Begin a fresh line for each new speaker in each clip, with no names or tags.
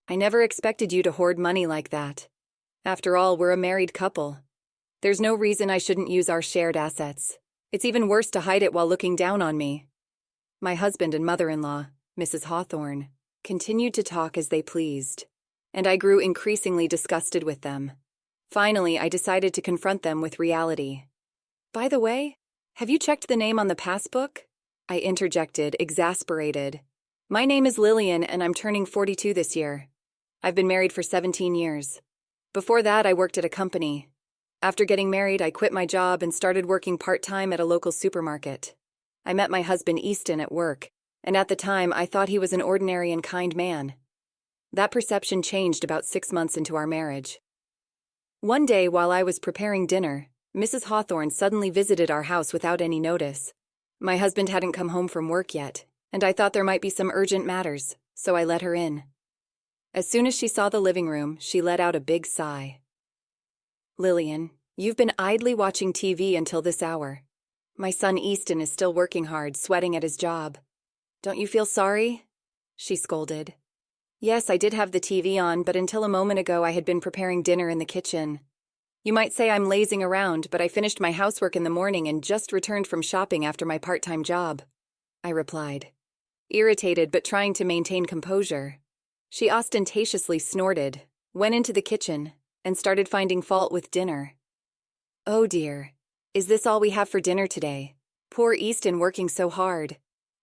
I never expected you to hoard money like that. After all, we're a married couple. There's no reason I shouldn't use our shared assets. It's even worse to hide it while looking down on me." My husband and mother-in-law, Mrs. Hawthorne, continued to talk as they pleased, and I grew increasingly disgusted with them. Finally, I decided to confront them with reality. "By the way, have you checked the name on the passbook?" I interjected, exasperated. "My name is Lillian, and I'm turning 42 this year. I've been married for 17 years. Before that, I worked at a company. After getting married, I quit my job and started working part-time at a local supermarket. I met my husband Easton at work, and at the time, I thought he was an ordinary and kind man. That perception changed about 6 months into our marriage. One day, while I was preparing dinner, Mrs. Hawthorne suddenly visited our house without any notice. My husband hadn't come home from work yet, and I thought there might be some urgent matters, so I let her in. As soon as she saw the living room, she let out a big sigh. "Lillian, you've been idly watching TV until this hour. My son Easton is still working hard, sweating at his job. Don't you feel sorry?" she scolded. "Yes, I did have the TV on, but until a moment ago I had been preparing dinner in the kitchen. You might say I'm lazing around, but I finished my housework in the morning and just returned from shopping after my part-time job," I replied, irritated but trying to maintain composure. She ostentatiously snorted, went into the kitchen, and started finding fault with dinner. "Oh dear, is this all we have for dinner today? Poor Easton working so hard.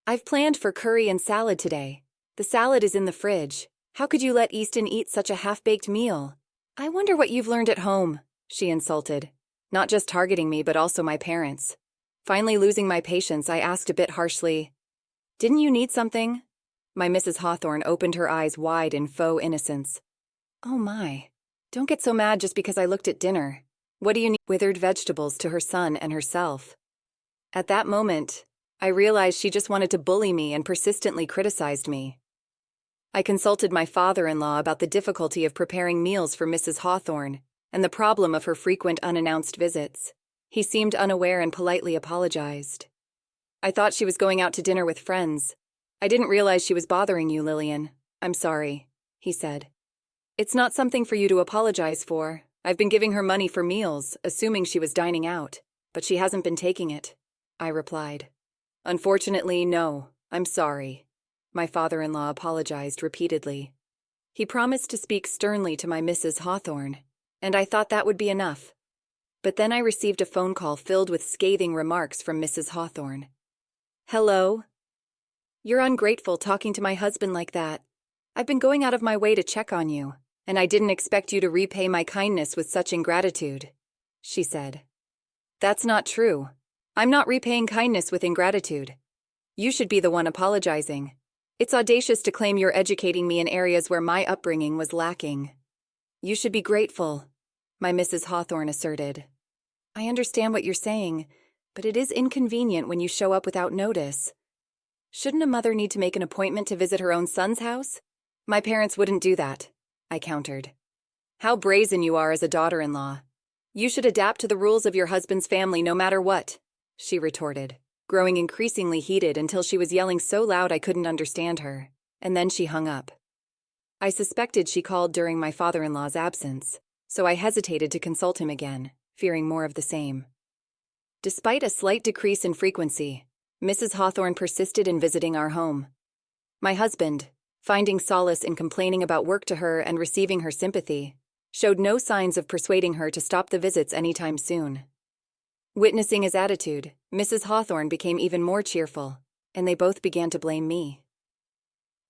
I've planned for curry and salad today. The salad is in the fridge. How could you let Easton eat such a half-baked meal? I wonder what you've learned at home," she insulted, not just targeting me but also my parents. Finally losing my patience, I asked a bit harshly, "Didn't you need something?" My Mrs. Hawthorne opened her eyes wide in faux innocence. "Oh my, don't get so mad just because I looked at dinner. What do you need?" Withered vegetables to her son and herself. At that moment, I realized she just wanted to bully me and persistently criticized me. I consulted my father-in-law about the difficulty of preparing meals for Mrs. Hawthorne and the problem of her frequent unannounced visits. He seemed unaware and politely apologized. "I thought she was going out to dinner with friends. I didn't realize she was bothering you, Lillian. I'm sorry," he said. "It's not something for you to apologize for. I've been giving her money for meals, assuming she was dining out, but she hasn't been taking it," I replied. "Unfortunately, no. I'm sorry." My father-in-law apologized repeatedly. He promised to speak sternly to my Mrs. Hawthorne, and I thought that would be enough. But then I received a phone call filled with scathing remarks from Mrs. Hawthorne. "Hello? You're ungrateful talking to my husband like that. I've been going out of my way to check on you, and I didn't expect you to repay my kindness with such ingratitude," she said. "That's not true. I'm not repaying kindness with ingratitude. You should be the one apologizing. It's audacious to claim you're educating me in areas where my upbringing was lacking. You should be grateful," my Mrs. Hawthorne asserted. "I understand what you're saying, but it is inconvenient when you show up without notice. Shouldn't a mother need to make an appointment to visit her own son's house? My parents wouldn't do that," I countered. "How brazen you are as a daughter-in-law. You should adapt to the rules of your husband's family no matter what," she retorted, growing increasingly heated until she was yelling so loud I couldn't understand her, and then she hung up. I suspected she called during my father-in-law's absence, so I hesitated to consult him again, fearing more of the same. Despite a slight decrease in frequency, Mrs. Hawthorne persisted in visiting our home. My husband, finding solace in complaining about work to her and receiving her sympathy, showed no signs of persuading her to stop the visits anytime soon. Witnessing his attitude, Mrs. Hawthorne became even more cheerful, and they both began to blame me.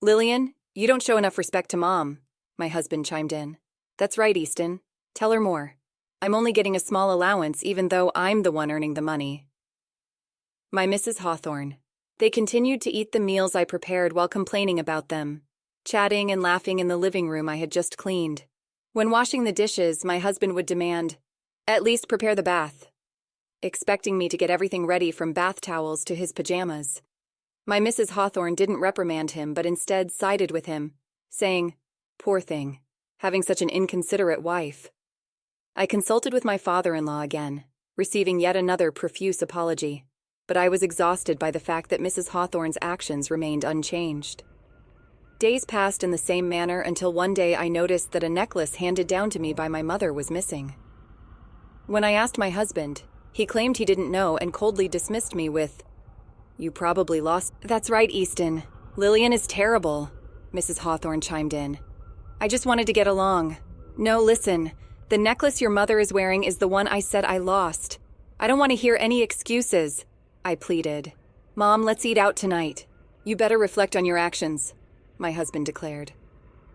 "Lillian, you don't show enough respect to Mom," my husband chimed in. "That's right, Easton. Tell her more. I'm only getting a small allowance even though I'm the one earning the money." My Mrs. Hawthorne. They continued to eat the meals I prepared while complaining about them, chatting and laughing in the living room I had just cleaned. When washing the dishes, my husband would demand, "At least prepare the bath," expecting me to get everything ready from bath towels to his pajamas. My Mrs. Hawthorne didn't reprimand him but instead sided with him, saying, "Poor thing, having such an inconsiderate wife." I consulted with my father-in-law again, receiving yet another profuse apology, but I was exhausted by the fact that Mrs. Hawthorne's actions remained unchanged. Days passed in the same manner until one day I noticed that a necklace handed down to me by my mother was missing. When I asked my husband, he claimed he didn't know and coldly dismissed me with, "You probably lost." "That's right, Easton. Lillian is terrible," Mrs. Hawthorne chimed in. "I just wanted to get along." "No, listen. The necklace your mother is wearing is the one I said I lost. I don't want to hear any excuses," I pleaded. "Mom, let's eat out tonight." "You better reflect on your actions," my husband declared.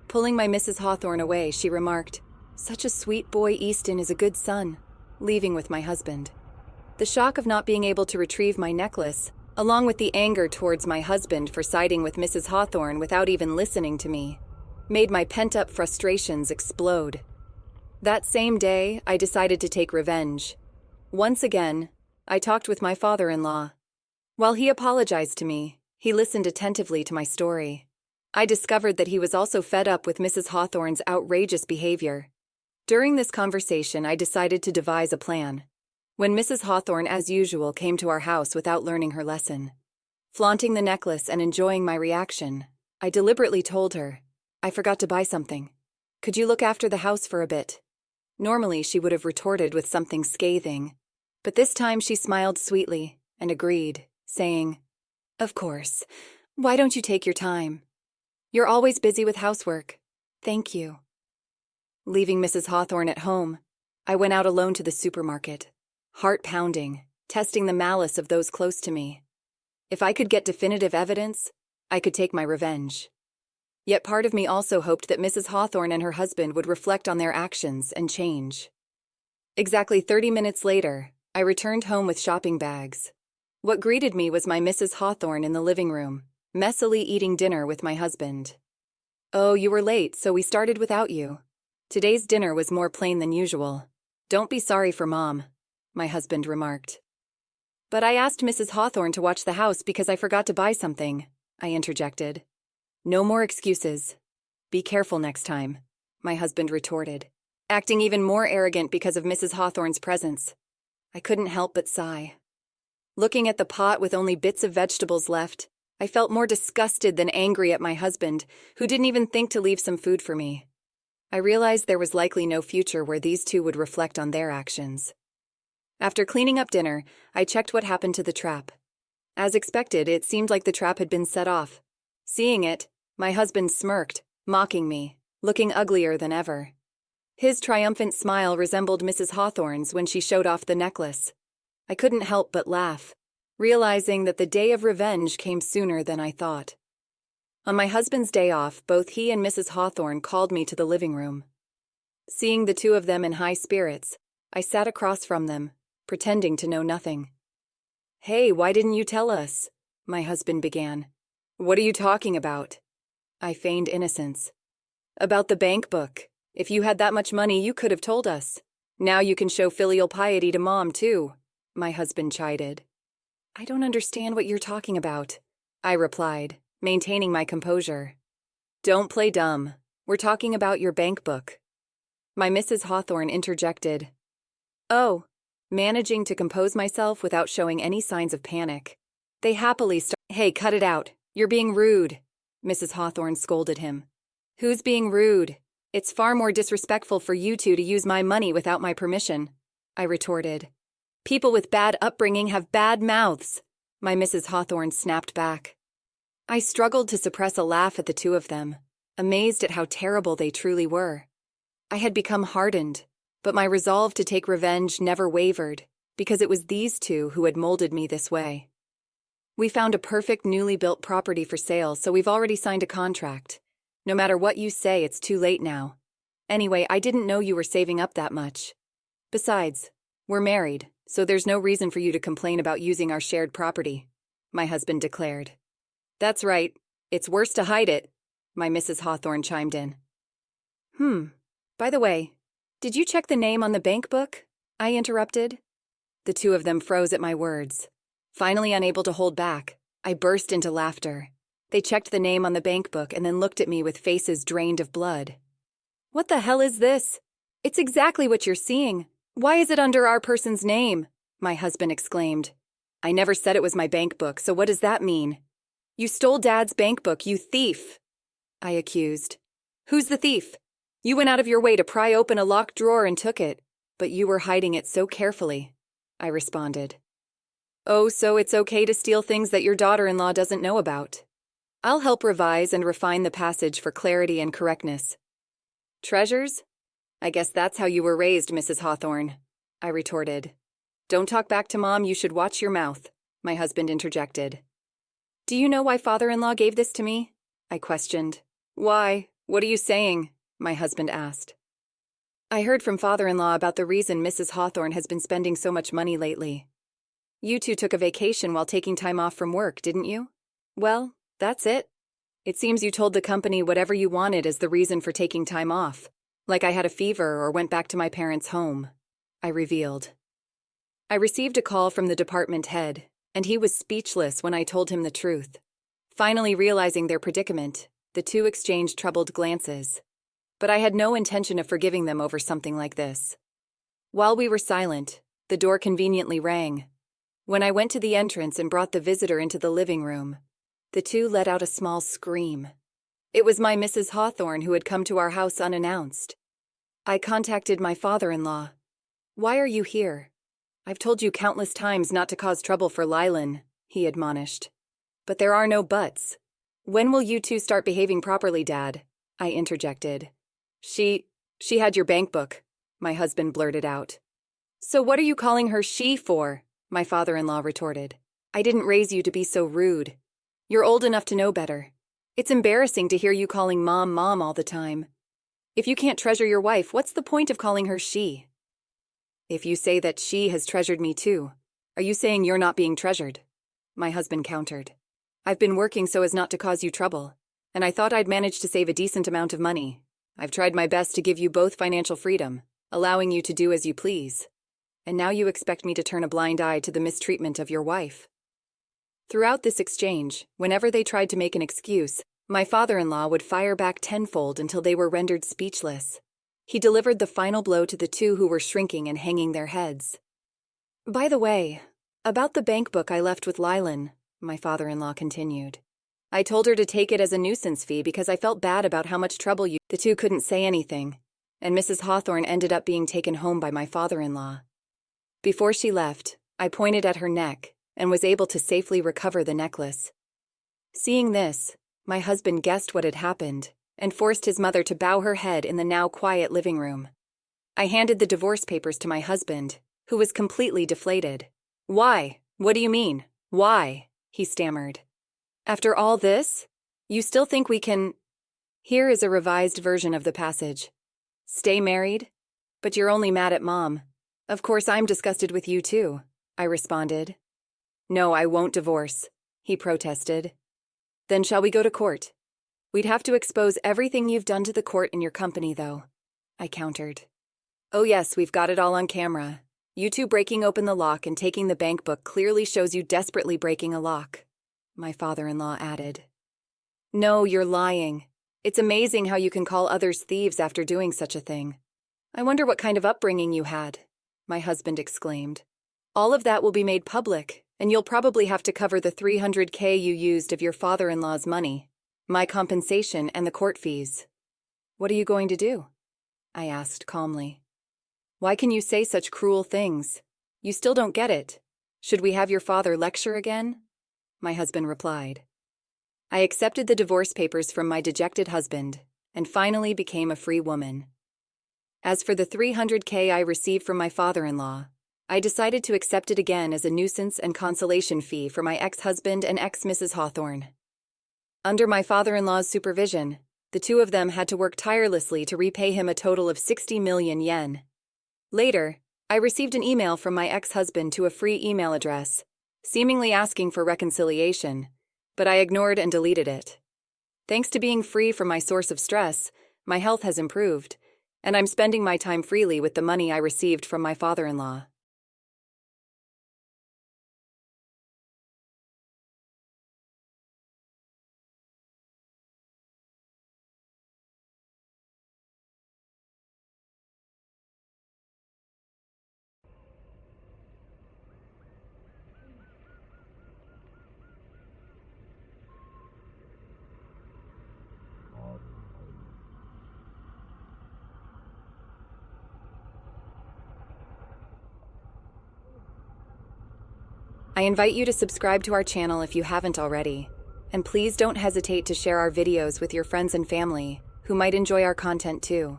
Pulling my Mrs. Hawthorne away, she remarked, "Such a sweet boy, Easton is a good son," leaving with my husband. The shock of not being able to retrieve my necklace, along with the anger towards my husband for siding with Mrs. Hawthorne without even listening to me, made my pent-up frustrations explode. That same day, I decided to take revenge. Once again, I talked with my father-in-law. While he apologized to me, he listened attentively to my story. I discovered that he was also fed up with Mrs. Hawthorne's outrageous behavior. During this conversation, I decided to devise a plan. When Mrs. Hawthorne, as usual, came to our house without learning her lesson, flaunting the necklace and enjoying my reaction, I deliberately told her, "I forgot to buy something. Could you look after the house for a bit?" Normally, she would have retorted with something scathing, but this time she smiled sweetly and agreed, saying, "Of course. Why don't you take your time? You're always busy with housework. Thank you." Leaving Mrs. Hawthorne at home, I went out alone to the supermarket, heart pounding, testing the malice of those close to me. If I could get definitive evidence, I could take my revenge. Yet part of me also hoped that Mrs. Hawthorne and her husband would reflect on their actions and change. Exactly 30 minutes later, I returned home with shopping bags. What greeted me was my Mrs. Hawthorne in the living room, messily eating dinner with my husband. "Oh, you were late, so we started without you. Today's dinner was more plain than usual. Don't be sorry for Mom," my husband remarked. "But I asked Mrs. Hawthorne to watch the house because I forgot to buy something," I interjected. "No more excuses. Be careful next time," my husband retorted, acting even more arrogant because of Mrs. Hawthorne's presence. I couldn't help but sigh. Looking at the pot with only bits of vegetables left, I felt more disgusted than angry at my husband, who didn't even think to leave some food for me. I realized there was likely no future where these two would reflect on their actions. After cleaning up dinner, I checked what happened to the trap. As expected, it seemed like the trap had been set off. Seeing it, my husband smirked, mocking me, looking uglier than ever. His triumphant smile resembled Mrs. Hawthorne's when she showed off the necklace. I couldn't help but laugh, realizing that the day of revenge came sooner than I thought. On my husband's day off, both he and Mrs. Hawthorne called me to the living room. Seeing the two of them in high spirits, I sat across from them, pretending to know nothing. "Hey, why didn't you tell us?" my husband began. "What are you talking about?" I feigned innocence. "About the bank book. If you had that much money, you could have told us. Now you can show filial piety to Mom, too," my husband chided. "I don't understand what you're talking about," I replied, maintaining my composure. "Don't play dumb. We're talking about your bank book." My Mrs. Hawthorne interjected. "Oh," managing to compose myself without showing any signs of panic. They happily "Hey, cut it out. You're being rude," Mrs. Hawthorne scolded him. "Who's being rude? It's far more disrespectful for you two to use my money without my permission," I retorted. "People with bad upbringing have bad mouths," my Mrs. Hawthorne snapped back. I struggled to suppress a laugh at the two of them, amazed at how terrible they truly were. I had become hardened, but my resolve to take revenge never wavered, because it was these two who had molded me this way. "We found a perfect newly built property for sale, so we've already signed a contract. No matter what you say, it's too late now. Anyway, I didn't know you were saving up that much. Besides, we're married, so there's no reason for you to complain about using our shared property," my husband declared. "That's right. It's worse to hide it," my Mrs. Hawthorne chimed in. By the way, did you check the name on the bank book?" I interrupted. The two of them froze at my words. Finally unable to hold back, I burst into laughter. They checked the name on the bank book and then looked at me with faces drained of blood. "What the hell is this? It's exactly what you're seeing. Why is it under our person's name?" my husband exclaimed. "I never said it was my bank book, so what does that mean?" "You stole Dad's bank book, you thief!" I accused. Who's the thief? You went out of your way to pry open a locked drawer and took it, but you were hiding it so carefully, I responded. Oh, so it's okay to steal things that your daughter-in-law doesn't know about. I'll help revise and refine the passage for clarity and correctness. Treasures? I guess that's how you were raised, Mrs. Hawthorne, I retorted. Don't talk back to Mom, you should watch your mouth, my husband interjected. Do you know why father-in-law gave this to me? I questioned. Why? What are you saying? My husband asked. I heard from father-in-law about the reason Mrs. Hawthorne has been spending so much money lately. You two took a vacation while taking time off from work, didn't you? Well, that's it. It seems you told the company whatever you wanted as the reason for taking time off, like I had a fever or went back to my parents' home, I revealed. I received a call from the department head, and he was speechless when I told him the truth. Finally realizing their predicament, the two exchanged troubled glances. But I had no intention of forgiving them over something like this. While we were silent, the door conveniently rang. When I went to the entrance and brought the visitor into the living room, the two let out a small scream. It was my Mrs. Hawthorne who had come to our house unannounced. I contacted my father-in-law. Why are you here? I've told you countless times not to cause trouble for Lillian, he admonished. But there are no buts. When will you two start behaving properly, Dad? I interjected. She had your bankbook, my husband blurted out. So what are you calling her she for? My father-in-law retorted. I didn't raise you to be so rude. You're old enough to know better. It's embarrassing to hear you calling Mom Mom all the time. If you can't treasure your wife, what's the point of calling her she? If you say that she has treasured me too, are you saying you're not being treasured? My husband countered. I've been working so as not to cause you trouble, and I thought I'd manage to save a decent amount of money. I've tried my best to give you both financial freedom, allowing you to do as you please. And now you expect me to turn a blind eye to the mistreatment of your wife. Throughout this exchange, whenever they tried to make an excuse, my father-in-law would fire back tenfold until they were rendered speechless. He delivered the final blow to the two who were shrinking and hanging their heads. By the way, about the bankbook I left with Lillian, my father-in-law continued. I told her to take it as a nuisance fee because I felt bad about how much trouble you— The two couldn't say anything, and Mrs. Hawthorne ended up being taken home by my father-in-law. Before she left, I pointed at her neck and was able to safely recover the necklace. Seeing this, my husband guessed what had happened and forced his mother to bow her head in the now quiet living room. I handed the divorce papers to my husband, who was completely deflated. Why? What do you mean? Why? He stammered. After all this, you still think we can— Here is a revised version of the passage. Stay married? But you're only mad at Mom. Of course I'm disgusted with you too, I responded. No, I won't divorce, he protested. Then shall we go to court? We'd have to expose everything you've done to the court in your company, though, I countered. Oh yes, we've got it all on camera. You two breaking open the lock and taking the bankbook clearly shows you desperately breaking a lock, my father-in-law added. No, you're lying. It's amazing how you can call others thieves after doing such a thing. I wonder what kind of upbringing you had, my husband exclaimed. All of that will be made public, and you'll probably have to cover the $300K you used of your father-in-law's money, my compensation, and the court fees. What are you going to do? I asked calmly. Why can you say such cruel things? You still don't get it. Should we have your father lecture again? My husband replied. I accepted the divorce papers from my dejected husband and finally became a free woman. As for the $300K I received from my father-in-law, I decided to accept it again as a nuisance and consolation fee for my ex-husband and ex-Mrs. Hawthorne. Under my father-in-law's supervision, the two of them had to work tirelessly to repay him a total of 60 million yen. Later, I received an email from my ex-husband to a free email address, seemingly asking for reconciliation, but I ignored and deleted it. Thanks to being free from my source of stress, my health has improved, and I'm spending my time freely with the money I received from my father-in-law. I invite you to subscribe to our channel if you haven't already. And please don't hesitate to share our videos with your friends and family, who might enjoy our content too.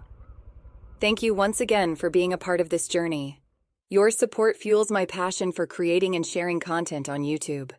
Thank you once again for being a part of this journey. Your support fuels my passion for creating and sharing content on YouTube.